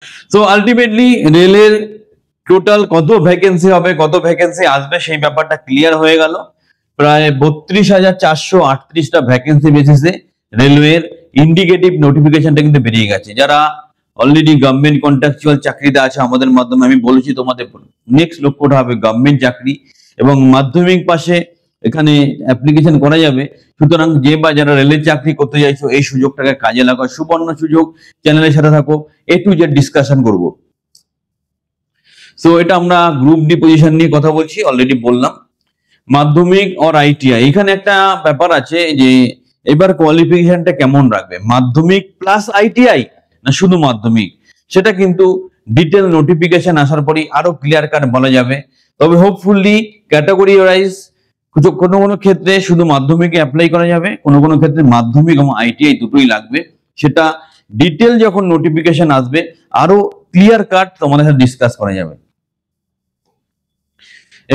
So ultimately রেলের total কত vacancy হবে, কত ভ্যাকেন্সি আসবে সেই ব্যাপারটা ক্লিয়ার হয়ে গেল। প্রায় 32,438টা ভ্যাকেন্সি বেসিসে রেলওয়ের ইন্ডিকেটিভ নোটিফিকেশনটা কিন্তু বেরিয়ে গেছে। যারা অলরেডি গভর্নমেন্ট কন্ট্রাকচুয়াল চাকরিতে আছে আমাদের মাধ্যমে, আমি বলেছি তোমাদের নেক্সট লক্ষ্যটা হবে গভর্নমেন্ট চাকরি এবং মাধ্যমিক পাশে এখানে অ্যাপ্লিকেশন করা যাবে। সুতরাং যে বা যারা রেলের চাকরি করতে চাইছো এই সুযোগটাকে কাজে লাগাও, সুবর্ণ সুযোগ। চ্যানেলের সাথে থাকো, A to Z ডিসকাশন করব। সো এটা আমরা গ্রুপ ডি পজিশন নিয়ে কথা বলছি, অলরেডি বললাম। মাধ্যমিক আর আইটিআই, এখানে একটা ব্যাপার আছে যে এবার কোয়ালিফিকেশনটা কেমন রাখবে, মাধ্যমিক প্লাস আইটিআই না শুধু মাধ্যমিক, সেটা কিন্তু ডিটেল নোটিফিকেশন আসার পরই আরো ক্লিয়ার কাট বলা যাবে। তবে হোপফুলি ক্যাটাগরি ওয়াইজ কোনো কোনো ক্ষেত্রে শুধু মাধ্যমিকে অ্যাপ্লাই করা যাবে, কোনো কোনো ক্ষেত্রে মাধ্যমিক এবং আইটিআই দুটোই লাগবে। সেটা ডিটেল যখন নোটিফিকেশন আসবে আরো ক্লিয়ার কাট তোমাদের সাথে ডিসকাস করা যাবে।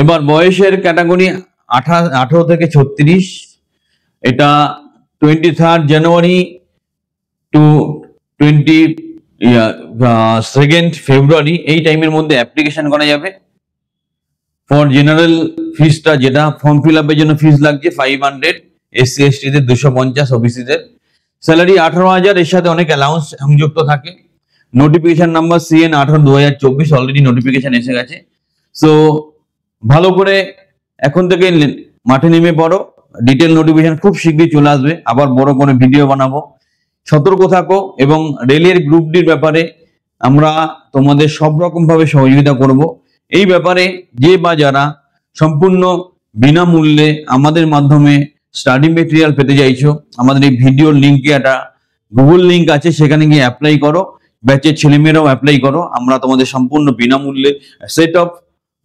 এবার বয়সের ক্যাটাগরি 18 থেকে 36, এটা 23 জানুয়ারি টু 22 ফেব্রুয়ারি এই টাইমের মধ্যে অ্যাপ্লিকেশন করা যাবে। ফর জেনারেল ফিসটা যেটা ফর্ম ফিল আপের জন্য ফিস লাগছে 500, SC ST দের 250, ওবিসি দের স্যালারি 18,000, এর সাথে অনেক অ্যালাউন্স সংযুক্ত থাকে। Notification number CN 18/2024, already notification এসে গেছে। সো ভালো করে এখন থেকে মাঠে নেমে পড়ো, ডিটেল নোটিফিকেশন খুব শীঘ্রই চলে আসবে, আবার বড় করে ভিডিও বানাবো। সতর্ক থাকো এবং রেলের গ্রুপ ডির ব্যাপারে আমরা তোমাদের সব রকম ভাবে সহযোগিতা করব। এই ব্যাপারে যে বা যারা সম্পূর্ণ বিনামূল্যে আমাদের মাধ্যমে স্টাডি মেটেরিয়াল পেতে চাইছো, আমাদের এই ভিডিওর লিঙ্কে একটা গুগল লিঙ্ক আছে, সেখানে গিয়ে অ্যাপ্লাই করো। ব্যাচের ছেলেমেয়েরাও অ্যাপ্লাই করো। আমরা তোমাদের সম্পূর্ণ বিনামূল্যে সেট অফ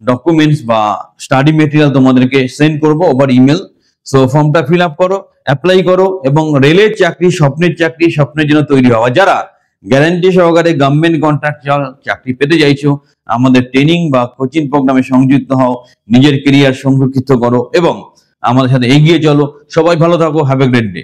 ডকুমেন্টস বা স্টাডি মেটেরিয়াল তোমাদেরকে সেন্ড করবো ওভার ইমেল। সো ফর্মটা ফিল আপ করো, অ্যাপ্লাই করো এবং রেলের চাকরি, স্বপ্নের চাকরি, স্বপ্নের জন্য তৈরি হওয়া। যারা গ্যারান্টি সহকারে গভর্নমেন্ট কন্ট্রাকচুয়াল চাকরি পেতে চাইছো, আমাদের ট্রেনিং বা কোচিং প্রোগ্রামে সংযুক্ত হও, নিজের কেরিয়ার সংরক্ষিত করো এবং আমাদের সাথে এগিয়ে চলো। সবাই ভালো থাকো, হ্যাভ এ গ্রেট ডে।